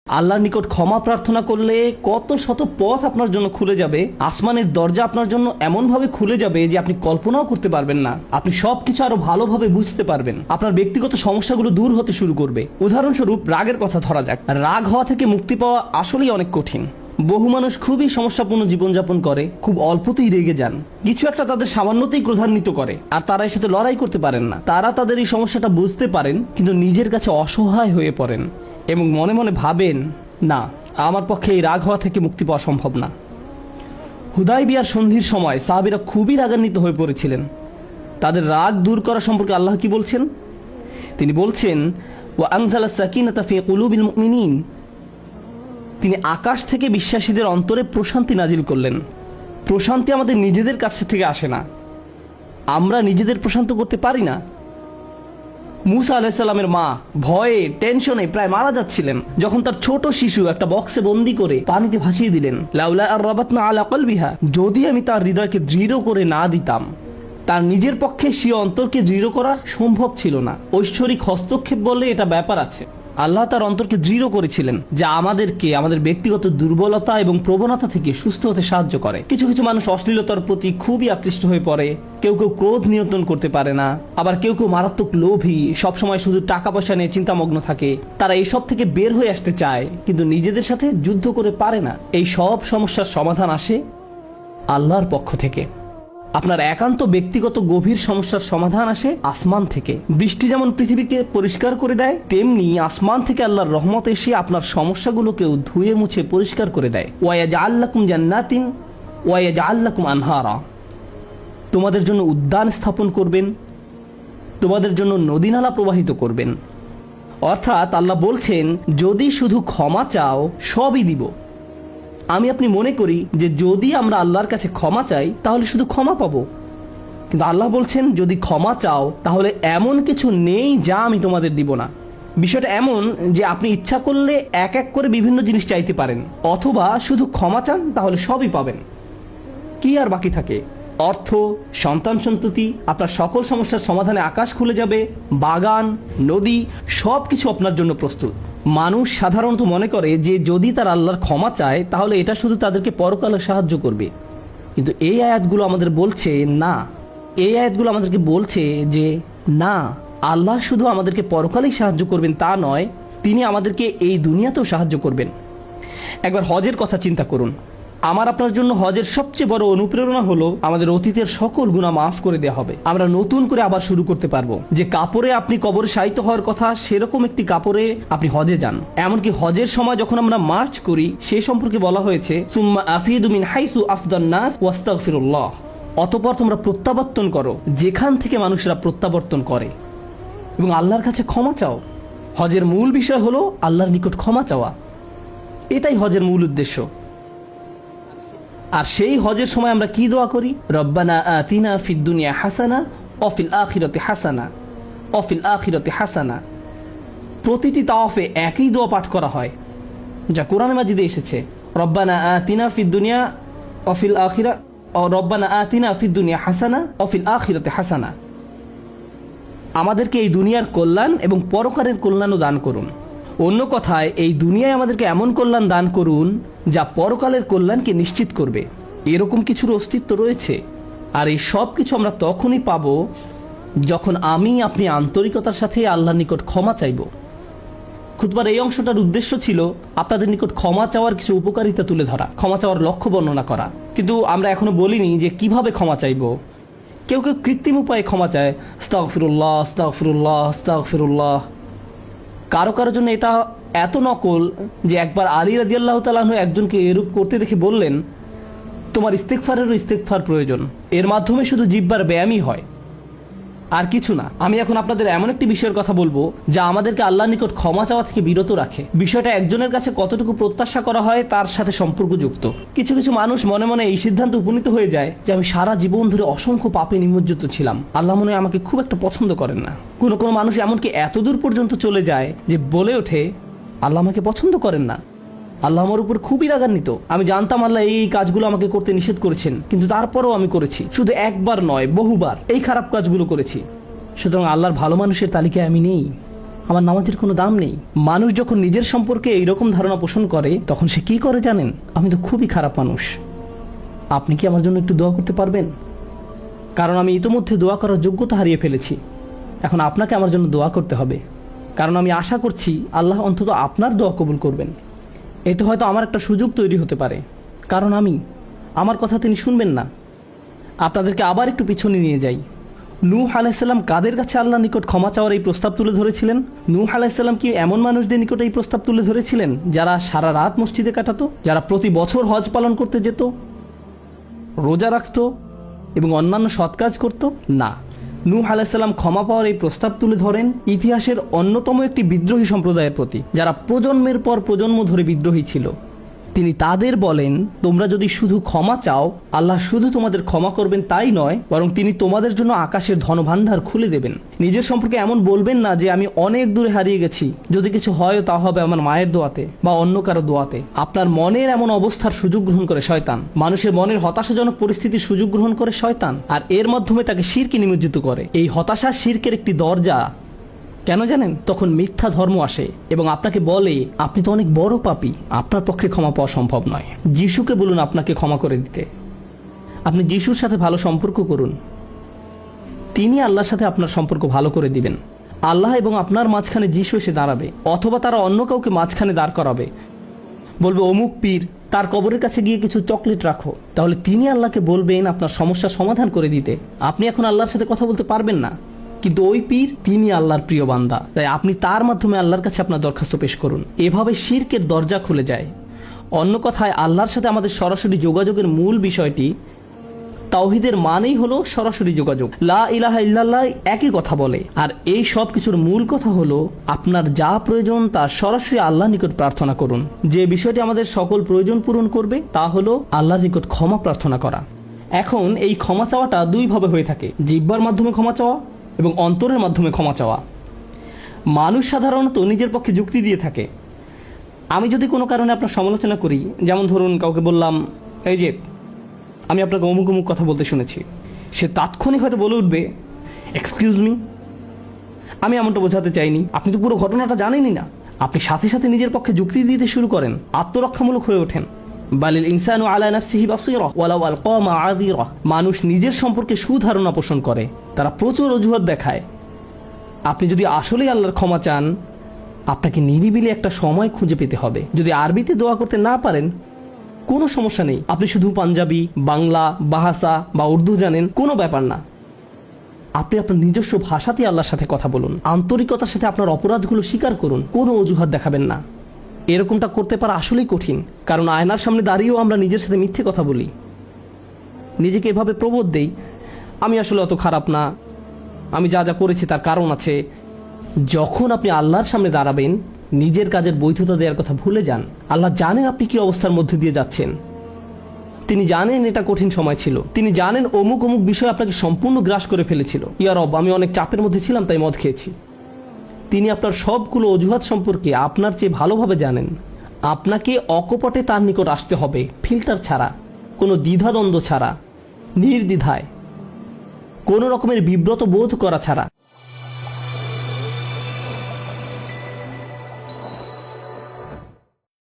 আল্লাহর নিকট ক্ষমা প্রার্থনা করলে কত শত পথ আপনার জন্য খুলে যাবে। আসমানের দরজা আপনার জন্য এমনভাবে খুলে যাবে যে আপনি কল্পনাও করতে পারবেন না। আপনি সবকিছু আরো ভালোভাবে বুঝতে পারবেন। আপনার ব্যক্তিগত সমস্যাগুলো দূর হতে শুরু করবে। উদাহরণস্বরূপ রাগের কথা ধরা যাক। রাগ হওয়া থেকে মুক্তি পাওয়া আসলেই অনেক কঠিন। বহু মানুষ খুবই সমস্যাপূর্ণ জীবনযাপন করে, খুব অল্পতেই রেগে যান। কিছু একটা তাদের সামান্যতেই ক্রোধান্বিত করে, আর তারা এর সাথে লড়াই করতে পারেন না। তারা তাদের এই সমস্যাটা বুঝতে পারেন, কিন্তু নিজের কাছে অসহায় হয়ে পড়েন এবং মনে মনে ভাবেন, না, আমার পক্ষে এই রাগ হওয়া থেকে মুক্তি পাওয়া সম্ভব না। হুদায়বিয়ার সন্ধির সময় সাহাবীরা খুবই রাগান্বিত হয়ে পড়েছিলেন। তাদের রাগ দূর করা সম্পর্কে আল্লাহ কি বলছেন? তিনি বলছেন, ওয়া আনজালাস সাকিনাতা ফি কুলুবিল মুমিনিন। তিনি আকাশ থেকে বিশ্বাসীদের অন্তরে প্রশান্তি নাজিল করলেন। প্রশান্তি আমাদের নিজেদের কাছ থেকে আসে না, আমরা নিজেদের প্রশান্ত করতে পারি না। মুসা আলাইহিস সালামের মা ভয়ে টেনশনে প্রায় মারা যাচ্ছিলেন, যখন তার ছোট শিশু একটা বক্সে বন্দি করে পানিতে ভাসিয়ে দিলেন। লাউলা আর রাবাতনা আলা কলবিহা, যদি আমি তার হৃদয়কে দৃঢ় করে না দিতাম। তার নিজের পক্ষে সে অন্তরকে দৃঢ় করা সম্ভব ছিল না। ঐশ্বরিক হস্তক্ষেপ বলে এটা ব্যাপার আছে। আল্লাহ তার অন্তরকে দৃঢ় করেছিলেন, যা আমাদেরকে আমাদের ব্যক্তিগত দুর্বলতা এবং প্রবণতা থেকে সুস্থ হতে সাহায্য করে। কিছু কিছু মানুষ অশ্লীলতার প্রতি খুবই আকৃষ্ট হয়ে পড়ে। কেউ কেউ ক্রোধ নিয়ন্ত্রণ করতে পারে না, আবার কেউ কেউ মারাত্মক লোভী, সবসময় শুধু টাকা পয়সা নিয়ে চিন্তামগ্ন থাকে। তারা এইসব থেকে বের হয়ে আসতে চায়, কিন্তু নিজেদের সাথে যুদ্ধ করে পারে না। এই সব সমস্যার সমাধান আসে আল্লাহর পক্ষ থেকে। আপনার একান্ত ব্যক্তিগত গভীর সমস্যার সমাধান আসে আসমান থেকে। বৃষ্টি যেমন পৃথিবীকে পরিষ্কার করে দেয়, তেমনি আসমান থেকে আল্লাহর রহমত এসে আপনার সমস্যাগুলোকেও ধুয়ে মুছে পরিষ্কার করে দেয়। ওয়ায়াজআল লাকুম জান্নাতিন ওয়ায়াজআল লাকুম আনহারা। তোমাদের জন্য উদ্যান স্থাপন করবেন, তোমাদের জন্য নদী নালা প্রবাহিত করবেন। অর্থাৎ আল্লাহ বলছেন, যদি শুধু ক্ষমা চাও সবই দিব। আমি আপনি মনে করি যে যদি আমরা আল্লাহর কাছে ক্ষমা চাই তাহলে শুধু ক্ষমা পাবো, কিন্তু আল্লাহ বলছেন, যদি ক্ষমা চাও তাহলে এমন কিছু নেই যা আমি তোমাদের দিব না। বিষয়টা এমন যে আপনি ইচ্ছা করলে এক এক করে বিভিন্ন জিনিস চাইতে পারেন, অথবা শুধু ক্ষমা চান তাহলে সবই পাবেন। কি আর বাকি থাকে? অর্থ, সন্তান সন্ততি, আপনার সকল সমস্যার সমাধানে আকাশ খুলে যাবে। বাগান, নদী, সবকিছু আপনার জন্য প্রস্তুত। মানুষ সাধারণত মনে করে যে যদি তার আল্লাহর ক্ষমা চায় তাহলে এটা শুধু তাদেরকে পরকালে সাহায্য করবে, কিন্তু এই আয়াতগুলো আমাদের বলছে না। এই আয়াতগুলো আমাদেরকে বলছে যে না, আল্লাহ শুধু আমাদেরকে পরকালেই সাহায্য করবেন তা নয়, তিনি আমাদেরকে এই দুনিয়াতেও সাহায্য করবেন। একবার হজের কথা চিন্তা করুন। আমার আপনার জন্য হজের সবচেয়ে বড় অনুপ্রেরণা হলো আমাদের অতীতের সকল গুনাহ মাফ করে দেওয়া হবে। আমরা নতুন করে আবার শুরু করতে পারবো। যে কাপড়ে আপনি কবরে শায়িত হওয়ার কথা, সেরকম একটি কাপড়ে আপনি হজে যান। এমনকি হজের সময় যখন আমরা মার্চ করি, সে সম্পর্কে বলা হয়েছে, সুম্মা আফিদু মিন হাইসু আফদান নাস ওয়াস্তাগফিরুল্লাহ। অতঃপর তোমরা প্রত্যাবর্তন করো যেখান থেকে মানুষরা প্রত্যাবর্তন করে, এবং আল্লাহর কাছে ক্ষমা চাও। হজের মূল বিষয় হলো আল্লাহর নিকট ক্ষমা চাওয়া। এটাই হজের মূল উদ্দেশ্য। আর সেই হজের সময় আমরা কি দোয়া করি? রব্বানা আতিনা ফিদ দুনিয়া হাসানা ওয়া ফিল আখিরাতি হাসানা ওয়া ফিল আখিরাতি হাসানা। প্রতিটি তাওয়াফে একই দোয়া পাঠ করা হয়, যা কোরআনে মাজিদে এসেছে। রব্বানা আতিনা ফিদ দুনিয়া ওয়া ফিল আখিরা ও রব্বানা আতিনা ফিদ দুনিয়া হাসানা ওয়া ফিল আখিরাতি হাসানা। আমাদেরকে এই দুনিয়ার কল্যাণ এবং পরকালের কল্যাণও দান করুন। অন্য কথায়, এই দুনিয়ায় আমাদেরকে এমন কল্যাণ দান করুন যা পরকালের কল্যাণকে নিশ্চিত করবে। এরকম কিছুর অস্তিত্ব রয়েছে, আর এই সব কিছু আমরা তখনই পাব যখন আমি আপনি আন্তরিকতার সাথে আল্লাহর নিকট ক্ষমা চাইব। খুতবার এই অংশটার উদ্দেশ্য ছিল আপনাদের নিকট ক্ষমা চাওয়ার কিছু উপকারিতা তুলে ধরা, ক্ষমা চাওয়ার লক্ষ্য বর্ণনা করা। কিন্তু আমরা এখনো বলিনি যে কিভাবে ক্ষমা চাইব। কেউ কেউ কৃত্রিম উপায়ে ক্ষমা চায়, আস্তাগফিরুল্লাহ আস্তাগফিরুল্লাহ আস্তাগফিরুল্লাহ। কারো কারোর জন্য এটা এত নকল যে একবার আলী রাদিয়াল্লাহু তাআলা আনহু একজনকে এরূপ করতে দেখে বললেন, তোমার ইস্তেগফারেরও ইস্তেগফার প্রয়োজন। এর মাধ্যমে শুধু জিহ্বার ব্যায়ামই হয়, আর কিছু না। আমি এখন আপনাদের এমন একটি বিষয়ের কথা বলবো যা আমাদেরকে আল্লাহর নিকট ক্ষমা চাওয়া থেকে বিরত রাখে। বিষয়টা একজনের কাছে কতটুকু প্রত্যাশা করা হয় তার সাথে সম্পর্কযুক্ত। কিছু কিছু মানুষ মনে মনে এই সিদ্ধান্ত উপনীত হয়ে যায় যে আমি সারা জীবন ধরে অসংখ্য পাপে নিমজ্জিত ছিলাম, আল্লাহ মনে হয় আমাকে খুব একটা পছন্দ করেন না। কোনো কোনো মানুষ এমনকি এতদূর পর্যন্ত চলে যায় যে বলে ওঠে, আল্লাহ আমাকে পছন্দ করেন না, আল্লাহ আমার উপর খুবই রাগান্বিত। আমি জানতাম আল্লাহ এই কাজগুলো আমাকে করতে নিষেধ করেছেন, কিন্তু তারপরেও আমি করেছি। শুধু একবার নয়, বহুবার এই খারাপ কাজগুলো করেছি। সুতরাং আল্লাহর ভালো মানুষের তালিকায় আমি নেই। আমার নামাজের কোনো দাম নেই। মানুষ যখন নিজের সম্পর্কে এইরকম ধারণা পোষণ করে তখন সে কি করে জানেন? আমি তো খুবই খারাপ মানুষ। আপনি কি আমার জন্য একটু দোয়া করতে পারবেন? কারণ আমি ইতোমধ্যে দোয়া করার যোগ্যতা হারিয়ে ফেলেছি। এখন আপনাকে আমার জন্য দোয়া করতে হবে, কারণ আমি আশা করছি আল্লাহ অন্তত আপনার দোয়া কবুল করবেন। এতে হয়তো আমার একটা সুযোগ তৈরি হতে পারে, কারণ আমার কথা তিনি শুনবেন না। আপনাদেরকে আবার একটু পিছনে নিয়ে যাই। নূহ আলাইহিসসালাম কাদের কাছে আল্লাহর নিকট ক্ষমা চাওয়ার এই প্রস্তাব তুলে ধরেছিলেন? নূহ আলাইহিসসালাম কি এমন মানুষদের নিকট এই প্রস্তাব তুলে ধরেছিলেন যারা সারা রাত মসজিদে কাটাতো, যারা প্রতি বছর হজ পালন করতে যেত, রোজা রাখতো এবং অন্যান্য সৎ কাজ করত? না, নূহ আলাইহিসসালাম ক্ষমা পাওয়ার এই প্রস্তাব তুলে ধরেন ইতিহাসের অন্যতম একটি বিদ্রোহী সম্প্রদায়ের প্রতি, যারা প্রজন্মের পর প্রজন্ম ধরে বিদ্রোহী ছিল। তিনি তাদের বলেন, তোমরা যদি শুধু ক্ষমা চাও, আল্লাহ শুধু তোমাদের ক্ষমা করবেন তাই নয়, বরং তিনি তোমাদের জন্য আকাশের ধনভাণ্ডার খুলে দেবেন। নিজের সম্পর্কে এমন বলবেন না যে আমি অনেক দূরে হারিয়ে গেছি, যদি কিছু হয় তা হবে আমার মায়ের দোয়াতে বা অন্য কারো দোয়াতে। আপনার মনের এমন অবস্থার সুযোগ গ্রহণ করে শয়তান। মানুষের মনের হতাশাজনক পরিস্থিতির সুযোগ গ্রহণ করে শয়তান, আর এর মাধ্যমে তাকে শিরকে নিমজ্জিত করে। এই হতাশা শিরকের একটি দরজা। কেন জানেন? তখন মিথ্যা ধর্ম আসে এবং আপনাকে বলে আপনি তো অনেক বড় পাপী, আপনার পক্ষে ক্ষমা পাওয়া সম্ভব নয়। যিশুকে বলুন আপনাকে ক্ষমা করে দিতে। আপনি যিশুর সাথে ভালো সম্পর্ক করুন, তিনি আল্লাহর সাথে আপনার সম্পর্ক ভালো করে দিবেন। আল্লাহ এবং আপনার মাঝখানে যিশু এসে দাঁড়াবে, অথবা তারা অন্য কাউকে মাঝখানে দাঁড় করাবে, বলবে অমুক পীর, তার কবরের কাছে গিয়ে কিছু চকলেট রাখো। তাহলে তিনি আল্লাহকে বলবেন আপনার সমস্যার সমাধান করে দিতে। আপনি এখন আল্লাহর সাথে কথা বলতে পারবেন না, কিন্তু ওই পীর তিনি আল্লাহর প্রিয় বান্দা, তাই আপনি তার মাধ্যমে আল্লাহর কাছে আপনার দরখাস্ত পেশ করুন। এভাবে শিরকের দরজা খুলে যায়। অন্য কথায় আল্লাহর সাথে আমাদের সরাসরি যোগাযোগের মূল বিষয়টি, তাওহীদের মানেই হলো সরাসরি যোগাযোগ। লা ইলাহা ইল্লাল্লাহ একই কথা বলে, আর এই সব কিছুর মূল কথা হলো আপনার যা প্রয়োজন তা সরাসরি আল্লাহর নিকট প্রার্থনা করুন। যে বিষয়টি আমাদের সকল প্রয়োজন পূরণ করবে তা হলো আল্লাহর নিকট ক্ষমা প্রার্থনা করা। এখন এই ক্ষমা চাওয়াটা দুইভাবে হয়ে থাকে, জিহ্বার মাধ্যমে ক্ষমা চাওয়া এবং অন্তরের মাধ্যমে ক্ষমা চাওয়া। মানুষ সাধারণত নিজের পক্ষে যুক্তি দিয়ে থাকে। আমি যদি কোনো কারণে আপনার সমালোচনা করি, যেমন ধরুন কাউকে বললাম, এই যে আমি আপনাকে অমুক অমুক কথা বলতে শুনেছি, সে তাৎক্ষণিক হয়তো বলে উঠবে, এক্সকিউজ মি, আমি এমনটা বোঝাতে চাইনি, আপনি তো পুরো ঘটনাটা জানেনই না। আপনি সাথে সাথে নিজের পক্ষে যুক্তি দিতে শুরু করেন, আত্মরক্ষামূলক হয়ে ওঠেন। বালিল ইনসানু আলা নাফসিহি বাসীরা ওয়ালাউ আলকা মাআযিরা। মানুষ নিজের সম্পর্কে সুধারণা পোষণ করে, তারা প্রচুর অজুহাত দেখায়। আপনি যদি আসলেই আল্লাহর ক্ষমা চান, আপনাকে নিরিবিলি একটা সময় খুঁজে পেতে হবে। যদি আরবিতে দোয়া করতে না পারেন, কোনো সমস্যা নেই, আপনি শুধু পাঞ্জাবি, বাংলা, বাহাসা বা উর্দু জানেন, কোনো ব্যাপার না। আপনি আপনার নিজস্ব ভাষাতেই আল্লাহর সাথে কথা বলুন, আন্তরিকতার সাথে আপনার অপরাধগুলো স্বীকার করুন, কোনো অজুহাত দেখাবেন না। এরকমটা করতে পারা আসলেই কঠিন, কারণ আয়নার সামনে দাঁড়িয়েও আমরা নিজের সাথে মিথ্যে কথা বলি, নিজেকে এভাবে প্রবোধ দেই, আমি আসলে অত খারাপ না, আমি যা যা করেছি তার কারণ আছে। যখন আপনি আল্লাহর সামনে দাঁড়াবেন, নিজের কাজের বৈধতা দেওয়ার কথা ভুলে যান। আল্লাহ জানেন আপনি কি অবস্থার মধ্যে দিয়ে যাচ্ছেন, তিনি জানেন এটা কঠিন সময় ছিল, তিনি জানেন অমুক অমুক বিষয় আপনাকে সম্পূর্ণ গ্রাস করে ফেলেছিল। ইয়া রব, আমি অনেক চাপের মধ্যে ছিলাম তাই মদ খেয়েছি। তিনি আপনার সবগুলো অজুহাত সম্পর্কে আপনার চেয়ে ভালোভাবে জানেন। আপনাকে অকপটে তার নিকট আসতে হবে, ফিল্টার ছাড়া, কোনো দ্বিধাদ্বন্দ্ব ছাড়া, নির্দ্বিধায়, কোনো রকমের বিব্রত বোধ করা ছাড়া।